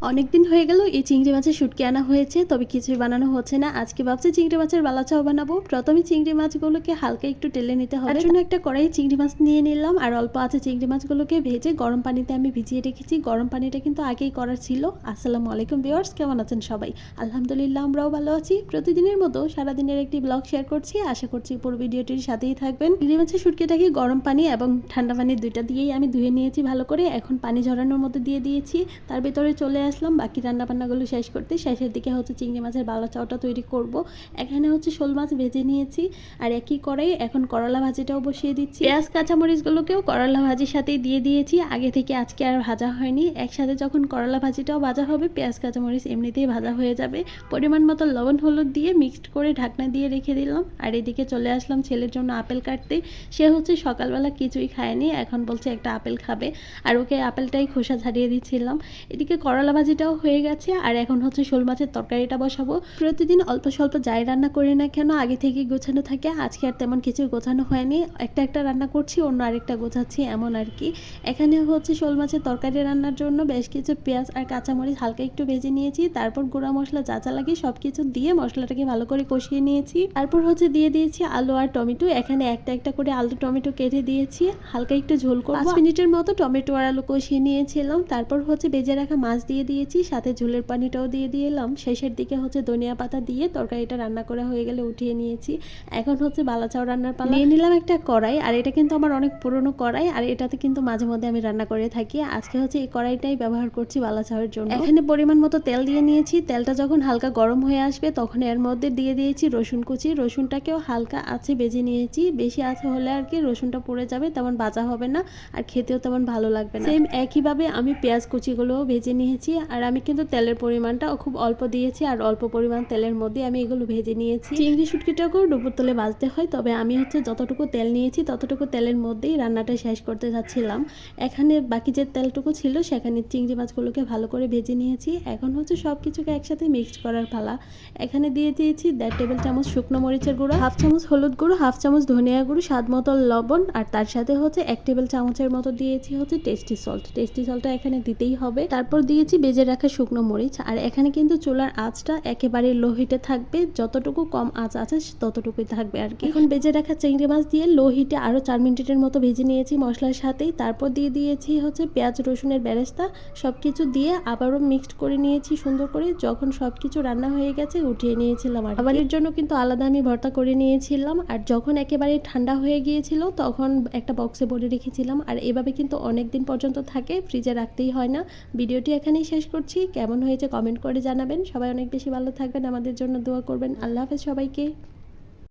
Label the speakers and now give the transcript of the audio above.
Speaker 1: অনেকদিন হয়ে গেল এই চিংড়ি মাছের শুটকি আনা হয়েছে, তবে কিছুই বানানো হচ্ছে না। আজকে ভাবছি চিংড়ি মাছের বালাচাও বানাবো। প্রথমে চিংড়ি মাছগুলোকে হালকা একটু টেলে নিতে হবে। তার জন্য একটা কড়াই চিংড়ি মাছ নিয়ে নিলাম, আর অল্প আছে চিংড়ি মাছগুলোকে ভেজে গরম পানিতে আমি ভিজিয়ে রেখেছি। গরম পানিটা কিন্তু আগেই করার ছিল। আসসালামু আলাইকুম ভিউয়ার্স, কেমন আছেন সবাই? আলহামদুলিল্লাহ, আমরাও ভালো আছি। প্রতিদিনের মতো সারাদিনের একটি ব্লগ শেয়ার করছি, আশা করছি পুরো ভিডিওটির সাথেই থাকবেন। চিংড়ি মাছের শুটকিটাকে গরম পানি এবং ঠান্ডা পানি দুইটা দিয়েই আমি ধুয়ে নিয়েছি ভালো করে। এখন পানি ঝরানোর মধ্যে দিয়ে দিয়েছি, তার ভিতরে চলে আসলাম বাকি রান্নাবান্নাগুলো শেষ করতে। শেষের দিকে হচ্ছে চিংড়ি মাছের বালাচাওটা তৈরি করব। এখানে হচ্ছে শোল মাছ ভেজে নিয়েছি, আর একই কড়াই এখন করলা ভাজিটাও বসিয়ে দিচ্ছি। পেঁয়াজ কাঁচামরিচগুলোকেও করলা ভাজির সাথেই দিয়ে দিয়েছি আগে থেকে, আজকে আর ভাজা হয়নি। একসাথে যখন করলা ভাজিটাও ভাজা হবে, পেঁয়াজ কাঁচামরিচ এমনিতেই ভাজা হয়ে যাবে। পরিমাণ মতো লবণ হলুদ দিয়ে মিক্সড করে ঢাকনা দিয়ে রেখে দিলাম। আর এদিকে চলে আসলাম ছেলের জন্য আপেল কাটতে। সে হচ্ছে সকালবেলা কিছুই খায়নি, এখন বলছে একটা আপেল খাবে, আর ওকে আপেলটাই খোসা ছাড়িয়ে দিচ্ছিলাম। এদিকে করলা ভাজিটাও হয়ে গেছে, আর এখন হচ্ছে শোল মাছের তরকারিটা বসাবো। প্রতিদিন অল্প স্বল্প যাই রান্না করি না কেন আগে থেকে গোছানো থাকে, আজকে আর তেমন কিছু গোছানো হয়নি। একটা রান্না করছি, অন্য আরেকটা গোছাচ্ছি, এমন আর কি। এখানে হচ্ছে শোল মাছের তরকারি রান্নার জন্য বেশ কিছু পেঁয়াজ আর কাঁচামরিচ হালকা একটু ভেজে নিয়েছি। তারপর গুঁড়া মশলা যা যা লাগে সব কিছু দিয়ে মশলাটাকে ভালো করে কষিয়ে নিয়েছি। তারপর হচ্ছে দিয়ে দিয়েছি আলু আর টমেটো। এখানে একটা করে আলু টমেটো কেটে দিয়েছি, হালকা একটু ঝোল করব। 5 মিনিটের মতো টমেটো আর আলু কষিয়ে নিয়েছিলাম। তারপর হচ্ছে ভেজে রাখা মাছ দিয়ে দিয়েছি, সাথে ঝোলের পানিটাও দিয়ে দিলাম। শেষের দিকে হচ্ছে ধনিয়া পাতা দিয়ে তরকারিটা রান্না করা হয়ে গেলে উঠিয়ে নিয়েছি। এখন হচ্ছে বালাচাও রান্নার পালা। নিয়ে নিলাম একটা কড়াই, আর এটা কিন্তু আমার অনেক পুরনো কড়াই, আর এটাতে কিন্তু মাঝে মধ্যে আমি রান্না করে থাকি। আজকে হচ্ছে এই কড়াইটাই ব্যবহার করছি বালাচাওয়ের জন্য। এখানে পরিমাণ মতো তেল দিয়ে নিয়েছি। তেলটা যখন হালকা গরম হয়ে আসবে তখন এর মধ্যে দিয়ে দিয়েছি রসুন কুচি। রসুনটাকেও হালকা আছে ভেজে নিয়েছি। বেশি আছে হলে আর কি রসুনটা পুড়ে যাবে, তেমন ভাজা হবে না, আর খেতেও তেমন ভালো লাগবে না। সেম একইভাবে আমি পেঁয়াজ কুচিগুলোও ভেজে নিয়েছি, আর আমি কিন্তু তেলের পরিমাণটা খুব অল্প দিয়েছি, আর অল্প পরিমাণ তেলের মধ্যে আমি এগুলো ভেজে নিয়েছি। চিংড়ি শুটকিটাকেও ডুবুর তেলে ভাজতে হয়, তবে আমি হচ্ছে যতটুকু তেল নিয়েছি ততটুকু তেলের মধ্যেই রান্নাটা শেষ করতে যাচ্ছিলাম। এখানে বাকি যে তেলটুকু ছিল সেখানে চিংড়ি মাছগুলোকে ভালো করে ভেজে নিয়েছি। এখন হচ্ছে সব কিছুকে একসাথে মিক্সড করার পালা। এখানে দিয়ে দিয়েছি 1.5 টেবিল চামচ শুকনো মরিচের গুঁড়ো, 1/2 চামচ হলুদ গুঁড়ো, 1/2 চামচ ধনিয়া গুঁড়ো, স্বাদ মতো লবণ, আর তার সাথে হচ্ছে 1 টেবিল চামচের মতো দিয়েছি হচ্ছে টেস্টি সল্ট। টেস্টি সল্টটা এখানে দিতেই হবে। তারপর দিয়েছি ভেজে রাখা শুকনো মরিচ, আর এখানে কিন্তু চুলার আঁচটা একেবারে লো হিটে থাকবে, যতটুকু কম আঁচ আছে ততটুকুই থাকবে আর কি। এখন ভেজে রাখা চিংড়ি মাছ দিয়ে লো হিটে আরো 4 মিনিটের মতো ভেজে নিয়েছি মশলার সাথেই। তারপর দিয়ে দিয়েছি হচ্ছে পেঁয়াজ রসুনের বেরেস্তা। সবকিছু দিয়ে আবারও মিক্সড করে নিয়েছি সুন্দর করে। যখন সবকিছু রান্না হয়ে গেছে উঠিয়ে নিয়েছিলাম। আর খাবারের জন্য কিন্তু আলাদা আমি ভর্তা করে নিয়েছিলাম, আর যখন একেবারে ঠান্ডা হয়ে গিয়েছিল তখন একটা বক্সে ভরে রেখেছিলাম। আর এভাবে কিন্তু অনেক দিন পর্যন্ত থাকে, ফ্রিজে রাখতেই হয় না। ভিডিওটি এখানেই শেষ করছি। কেমন হয়েছে কমেন্ট করে জানাবেন। সবাই অনেক বেশি ভালো থাকবেন, আমাদের জন্য দোয়া করবেন। আল্লাহ হাফেজ সবাইকে।